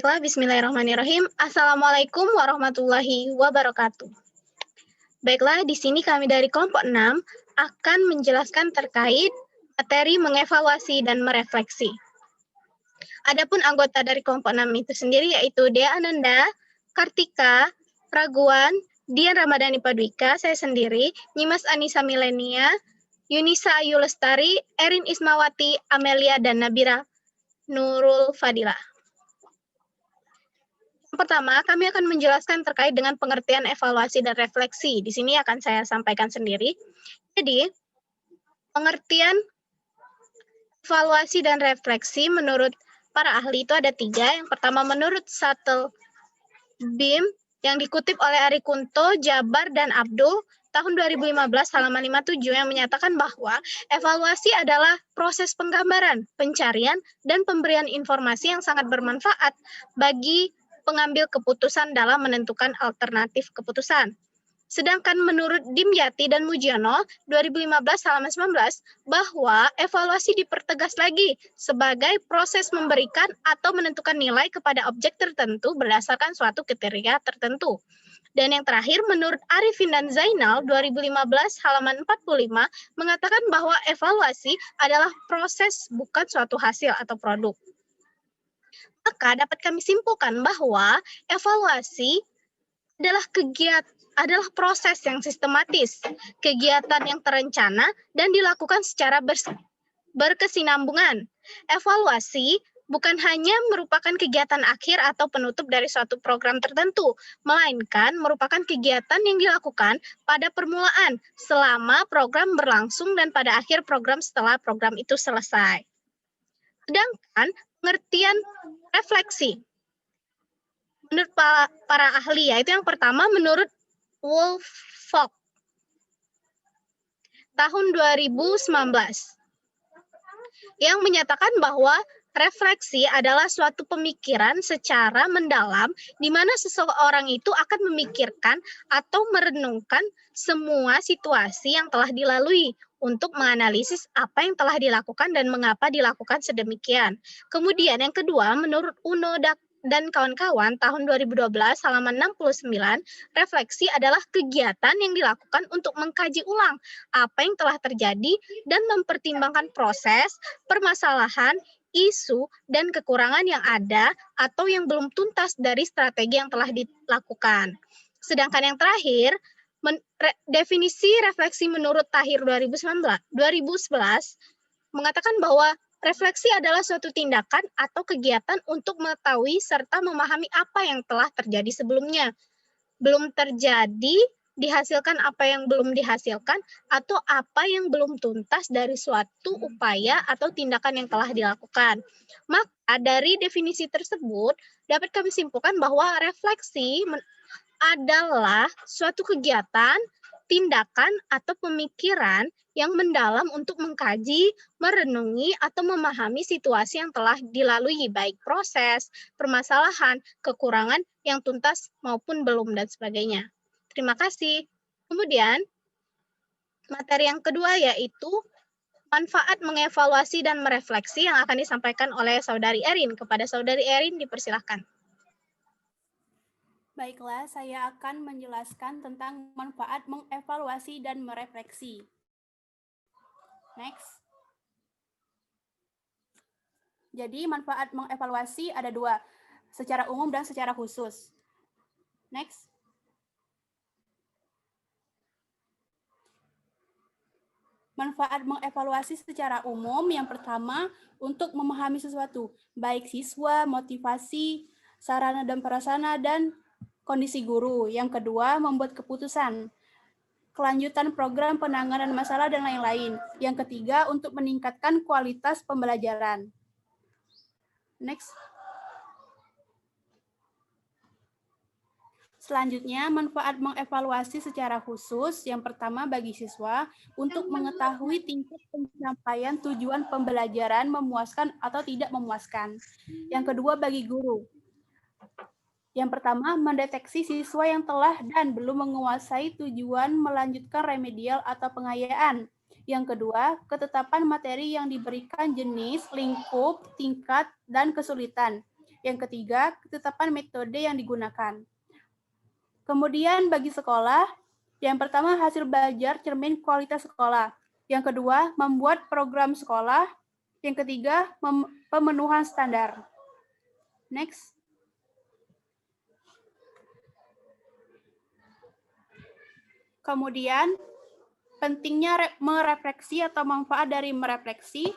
Baiklah, bismillahirrahmanirrahim. Assalamualaikum warahmatullahi wabarakatuh. Baiklah, di sini kami dari kelompok 6 akan menjelaskan terkait materi mengevaluasi dan merefleksi. Adapun anggota dari kelompok 6 itu sendiri yaitu Dea Ananda, Kartika, Praguan, Dian Ramadhani Padwika, saya sendiri, Nyimas Anissa Milenia, Yunisa Ayu Lestari, Erin Ismawati, Amelia, dan Nabira Nurul Fadilah. Pertama, kami akan menjelaskan terkait dengan pengertian evaluasi dan refleksi. Di sini akan saya sampaikan sendiri. Jadi, pengertian evaluasi dan refleksi menurut para ahli itu ada 3. Yang pertama, menurut Sattelbeam yang dikutip oleh Ari Kunto, Jabar, dan Abdul, tahun 2015 halaman 57 yang menyatakan bahwa evaluasi adalah proses penggambaran, pencarian, dan pemberian informasi yang sangat bermanfaat bagi pengambil keputusan dalam menentukan alternatif keputusan. Sedangkan menurut Dimyati dan Mujiono 2015 halaman 19 bahwa evaluasi dipertegas lagi sebagai proses memberikan atau menentukan nilai kepada objek tertentu berdasarkan suatu kriteria tertentu. Dan yang terakhir, menurut Arifin dan Zainal 2015 halaman 45 mengatakan bahwa evaluasi adalah proses bukan suatu hasil atau produk. Maka dapat kami simpulkan bahwa evaluasi adalah proses yang sistematis, kegiatan yang terencana dan dilakukan secara berkesinambungan. Evaluasi bukan hanya merupakan kegiatan akhir atau penutup dari suatu program tertentu, melainkan merupakan kegiatan yang dilakukan pada permulaan, selama program berlangsung, dan pada akhir program setelah program itu selesai. Sedangkan pengertian refleksi menurut para ahli, yaitu yang pertama menurut Woolfolk tahun 2019 yang menyatakan bahwa refleksi adalah suatu pemikiran secara mendalam di mana seseorang itu akan memikirkan atau merenungkan semua situasi yang telah dilalui untuk menganalisis apa yang telah dilakukan dan mengapa dilakukan sedemikian. Kemudian yang kedua, menurut Uno dan kawan-kawan tahun 2012 halaman 69, refleksi adalah kegiatan yang dilakukan untuk mengkaji ulang apa yang telah terjadi dan mempertimbangkan proses, permasalahan, isu, dan kekurangan yang ada atau yang belum tuntas dari strategi yang telah dilakukan. Sedangkan yang terakhir, definisi refleksi menurut Tahir 2011 mengatakan bahwa refleksi adalah suatu tindakan atau kegiatan untuk mengetahui serta memahami apa yang telah terjadi sebelumnya. Belum terjadi, dihasilkan apa yang belum dihasilkan, atau apa yang belum tuntas dari suatu upaya atau tindakan yang telah dilakukan. Maka dari definisi tersebut, dapat kami simpulkan bahwa refleksi adalah suatu kegiatan, tindakan, atau pemikiran yang mendalam untuk mengkaji, merenungi, atau memahami situasi yang telah dilalui, baik proses, permasalahan, kekurangan yang tuntas maupun belum, dan sebagainya. Terima kasih. Kemudian, materi yang kedua yaitu manfaat mengevaluasi dan merefleksi yang akan disampaikan oleh Saudari Erin. Kepada Saudari Erin, dipersilahkan. Baiklah, saya akan menjelaskan tentang manfaat mengevaluasi dan merefleksi. Next. Jadi, manfaat mengevaluasi ada 2, secara umum dan secara khusus. Next. Manfaat mengevaluasi secara umum yang pertama untuk memahami sesuatu, baik siswa, motivasi, sarana dan prasarana, dan kondisi guru. Yang kedua, membuat keputusan, kelanjutan program penanganan masalah, dan lain-lain. Yang ketiga, untuk meningkatkan kualitas pembelajaran. Next. Selanjutnya, manfaat mengevaluasi secara khusus. Yang pertama bagi siswa, untuk mengetahui tingkat pencapaian tujuan pembelajaran memuaskan atau tidak memuaskan. Yang kedua bagi guru. Yang pertama, mendeteksi siswa yang telah dan belum menguasai tujuan melanjutkan remedial atau pengayaan. Yang kedua, ketetapan materi yang diberikan jenis, lingkup, tingkat, dan kesulitan. Yang ketiga, ketetapan metode yang digunakan. Kemudian bagi sekolah, yang pertama hasil belajar cermin kualitas sekolah. Yang kedua, membuat program sekolah. Yang ketiga, pemenuhan standar. Next. Kemudian, pentingnya merefleksi atau manfaat dari merefleksi.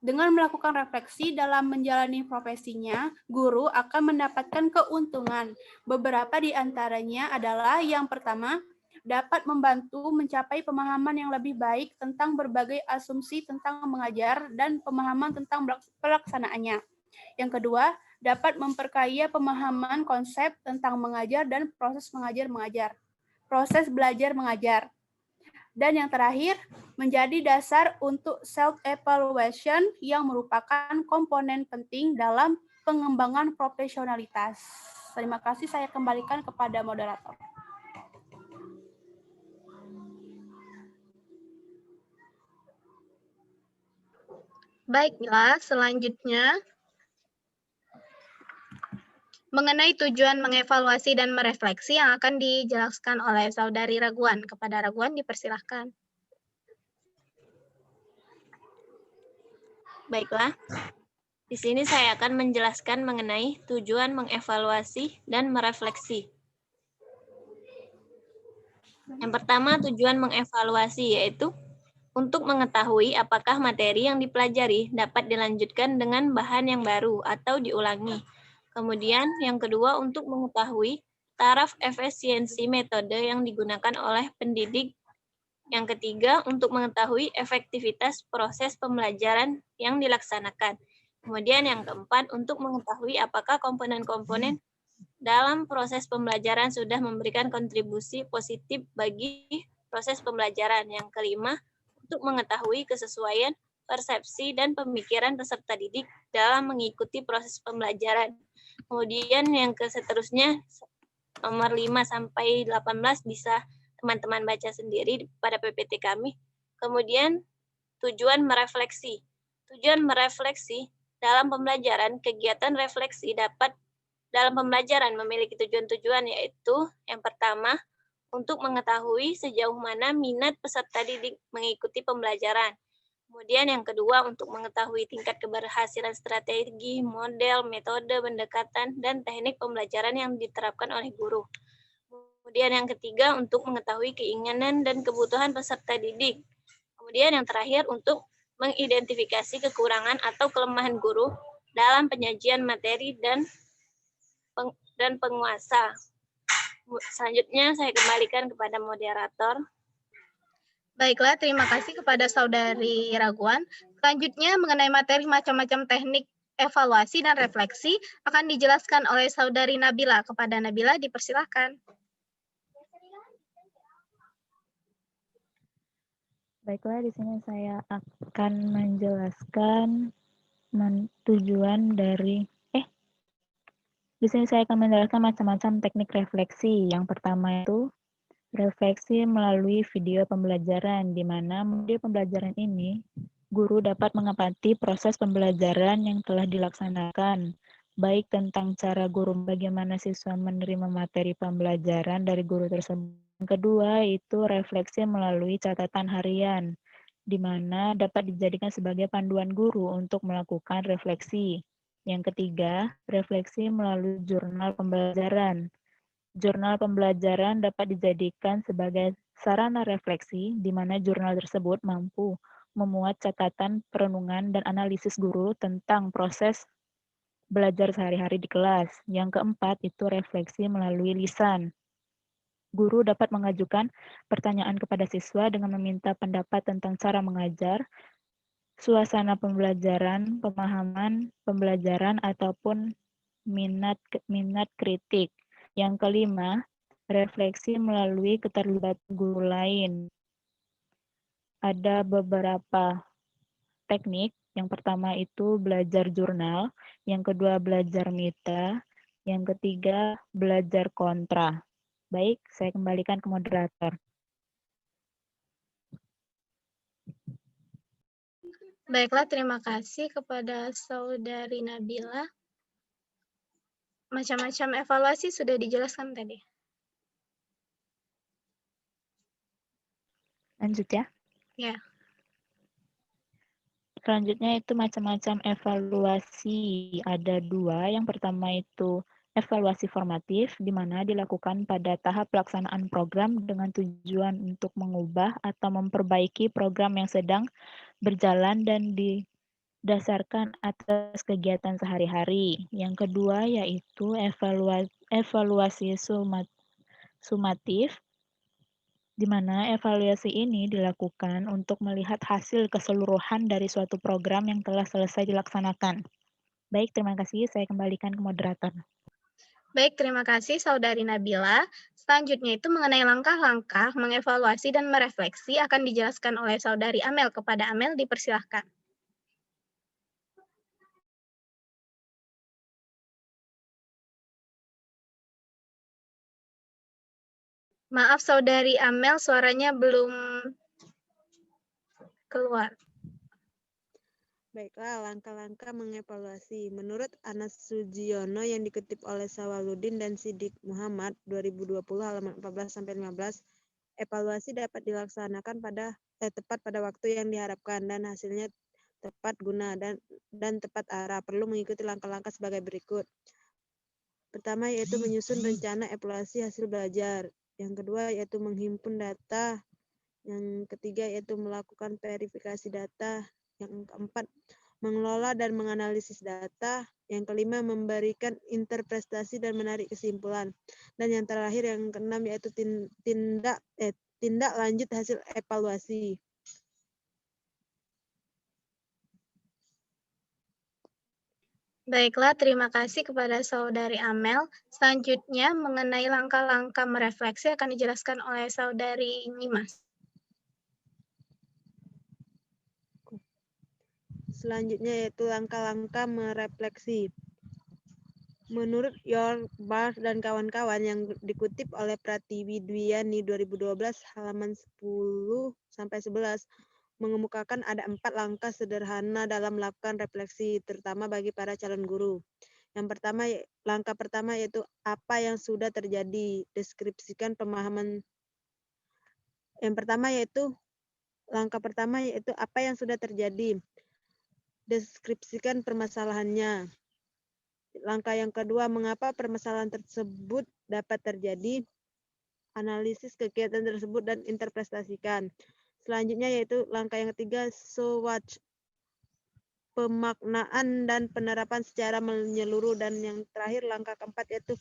Dengan melakukan refleksi dalam menjalani profesinya, guru akan mendapatkan keuntungan. Beberapa di antaranya adalah yang pertama, dapat membantu mencapai pemahaman yang lebih baik tentang berbagai asumsi tentang mengajar dan pemahaman tentang pelaksanaannya. Yang kedua, dapat memperkaya pemahaman konsep tentang mengajar dan proses mengajar-mengajar. Proses belajar mengajar. Dan yang terakhir, menjadi dasar untuk self-evaluation yang merupakan komponen penting dalam pengembangan profesionalitas. Terima kasih, saya kembalikan kepada moderator. Baiklah, selanjutnya mengenai tujuan mengevaluasi dan merefleksi yang akan dijelaskan oleh Saudari Raguan. Kepada Raguan dipersilahkan. Baiklah, di sini saya akan menjelaskan mengenai tujuan mengevaluasi dan merefleksi. Yang pertama, tujuan mengevaluasi yaitu untuk mengetahui apakah materi yang dipelajari dapat dilanjutkan dengan bahan yang baru atau diulangi. Kemudian, yang kedua, untuk mengetahui taraf efisiensi metode yang digunakan oleh pendidik. Yang ketiga, untuk mengetahui efektivitas proses pembelajaran yang dilaksanakan. Kemudian yang keempat, untuk mengetahui apakah komponen-komponen dalam proses pembelajaran sudah memberikan kontribusi positif bagi proses pembelajaran. Yang kelima, untuk mengetahui kesesuaian persepsi dan pemikiran peserta didik dalam mengikuti proses pembelajaran. Kemudian yang seterusnya, nomor 5 sampai 18 bisa teman-teman baca sendiri pada PPT kami. Kemudian tujuan merefleksi. Tujuan merefleksi dalam pembelajaran, kegiatan refleksi dapat dalam pembelajaran memiliki tujuan-tujuan, yaitu yang pertama, untuk mengetahui sejauh mana minat peserta didik mengikuti pembelajaran. Kemudian yang kedua, untuk mengetahui tingkat keberhasilan strategi, model, metode, pendekatan, dan teknik pembelajaran yang diterapkan oleh guru. Kemudian yang ketiga, untuk mengetahui keinginan dan kebutuhan peserta didik. Kemudian yang terakhir, untuk mengidentifikasi kekurangan atau kelemahan guru dalam penyajian materi dan penguasa. Selanjutnya saya kembalikan kepada moderator. Baiklah, terima kasih kepada Saudari Raguan. Selanjutnya mengenai materi macam-macam teknik evaluasi dan refleksi akan dijelaskan oleh Saudari Nabila. Kepada Nabila dipersilahkan. Baiklah, di sini saya akan menjelaskan tujuan dari di sini saya akan menjelaskan macam-macam teknik refleksi. Yang pertama itu refleksi melalui video pembelajaran, di mana video pembelajaran ini guru dapat mengamati proses pembelajaran yang telah dilaksanakan, baik tentang cara guru bagaimana siswa menerima materi pembelajaran dari guru tersebut. Yang kedua itu refleksi melalui catatan harian, di mana dapat dijadikan sebagai panduan guru untuk melakukan refleksi. Yang ketiga, refleksi melalui jurnal pembelajaran. Jurnal pembelajaran dapat dijadikan sebagai sarana refleksi, di mana jurnal tersebut mampu memuat catatan, perenungan, dan analisis guru tentang proses belajar sehari-hari di kelas. Yang keempat, itu refleksi melalui lisan. Guru dapat mengajukan pertanyaan kepada siswa dengan meminta pendapat tentang cara mengajar, suasana pembelajaran, pemahaman pembelajaran, ataupun minat kritik. Yang kelima, refleksi melalui keterlibatan guru lain. Ada beberapa teknik. Yang pertama itu belajar jurnal, yang kedua belajar mita, yang ketiga belajar kontra. Baik, saya kembalikan ke moderator. Baiklah, terima kasih kepada Saudari Nabila. Macam-macam evaluasi sudah dijelaskan tadi. Lanjut ya. Ya. Selanjutnya itu macam-macam evaluasi. Ada 2. Yang pertama itu evaluasi formatif, di mana dilakukan pada tahap pelaksanaan program dengan tujuan untuk mengubah atau memperbaiki program yang sedang berjalan dan didasarkan atas kegiatan sehari-hari. Yang kedua yaitu evaluasi sumatif, di mana evaluasi ini dilakukan untuk melihat hasil keseluruhan dari suatu program yang telah selesai dilaksanakan. Baik, terima kasih. Saya kembalikan ke moderator. Baik, terima kasih Saudari Nabila. Selanjutnya itu mengenai langkah-langkah mengevaluasi dan merefleksi akan dijelaskan oleh Saudari Amel. Kepada Amel dipersilahkan. Maaf Saudari Amel, suaranya belum keluar. Baiklah, langkah-langkah mengevaluasi. Menurut Anas Sujiono yang dikutip oleh Sawaludin dan Sidik Muhammad 2020 halaman 14-15, evaluasi dapat dilaksanakan tepat pada waktu yang diharapkan dan hasilnya tepat guna dan tepat arah. Perlu mengikuti langkah-langkah sebagai berikut. Pertama yaitu menyusun rencana evaluasi hasil belajar. Yang kedua yaitu menghimpun data. Yang ketiga yaitu melakukan verifikasi data. Yang keempat, mengelola dan menganalisis data. Yang kelima, memberikan interpretasi dan menarik kesimpulan. Dan yang terakhir, yang keenam, yaitu tindak lanjut hasil evaluasi. Baiklah, terima kasih kepada Saudari Amel. Selanjutnya, mengenai langkah-langkah merefleksi akan dijelaskan oleh Saudari Nyimas. Selanjutnya yaitu langkah-langkah merefleksi. Menurut York, Barth, dan kawan-kawan yang dikutip oleh Pratiwi Dwiani 2012 halaman 10-11, mengemukakan ada 4 langkah sederhana dalam melakukan refleksi, terutama bagi para calon guru. Langkah pertama yaitu apa yang sudah terjadi, deskripsikan pemahaman. Langkah pertama yaitu apa yang sudah terjadi, deskripsikan permasalahannya. Langkah yang kedua, mengapa permasalahan tersebut dapat terjadi, analisis kegiatan tersebut dan interpretasikan. Selanjutnya yaitu langkah yang ketiga, so what, pemaknaan dan penerapan secara menyeluruh. Dan yang terakhir langkah keempat yaitu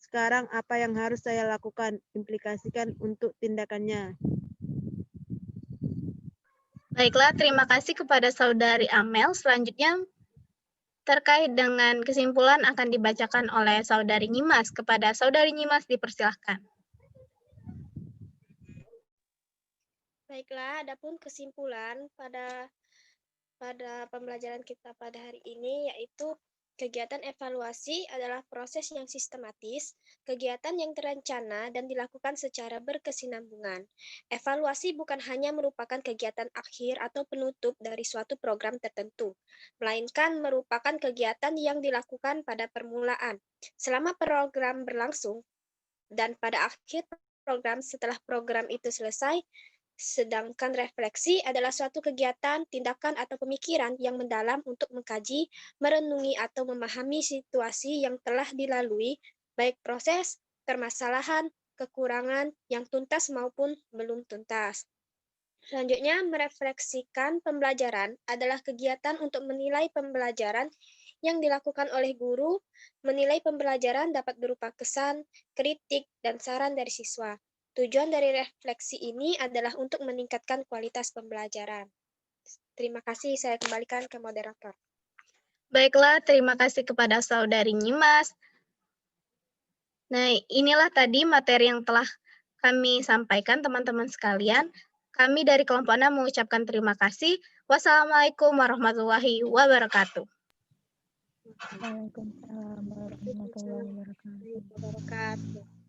sekarang apa yang harus saya lakukan, implikasikan untuk tindakannya. Baiklah, terima kasih kepada Saudari Amel. Selanjutnya, terkait dengan kesimpulan akan dibacakan oleh Saudari Nyimas. Kepada Saudari Nyimas dipersilahkan. Baiklah, adapun kesimpulan pada pembelajaran kita pada hari ini yaitu kegiatan evaluasi adalah proses yang sistematis, kegiatan yang terencana dan dilakukan secara berkesinambungan. Evaluasi bukan hanya merupakan kegiatan akhir atau penutup dari suatu program tertentu, melainkan merupakan kegiatan yang dilakukan pada permulaan, selama program berlangsung, dan pada akhir program setelah program itu selesai. Sedangkan refleksi adalah suatu kegiatan, tindakan, atau pemikiran yang mendalam untuk mengkaji, merenungi, atau memahami situasi yang telah dilalui, baik proses, permasalahan, kekurangan yang tuntas maupun belum tuntas. Selanjutnya, merefleksikan pembelajaran adalah kegiatan untuk menilai pembelajaran yang dilakukan oleh guru. Menilai pembelajaran dapat berupa kesan, kritik, dan saran dari siswa. Tujuan dari refleksi ini adalah untuk meningkatkan kualitas pembelajaran. Terima kasih, saya kembalikan ke moderator. Baiklah, terima kasih kepada Saudari Nyimas. Nah, inilah tadi materi yang telah kami sampaikan, teman-teman sekalian. Kami dari kelompok 6 mengucapkan terima kasih. Wassalamualaikum warahmatullahi wabarakatuh. Waalaikumsalam warahmatullahi wabarakatuh.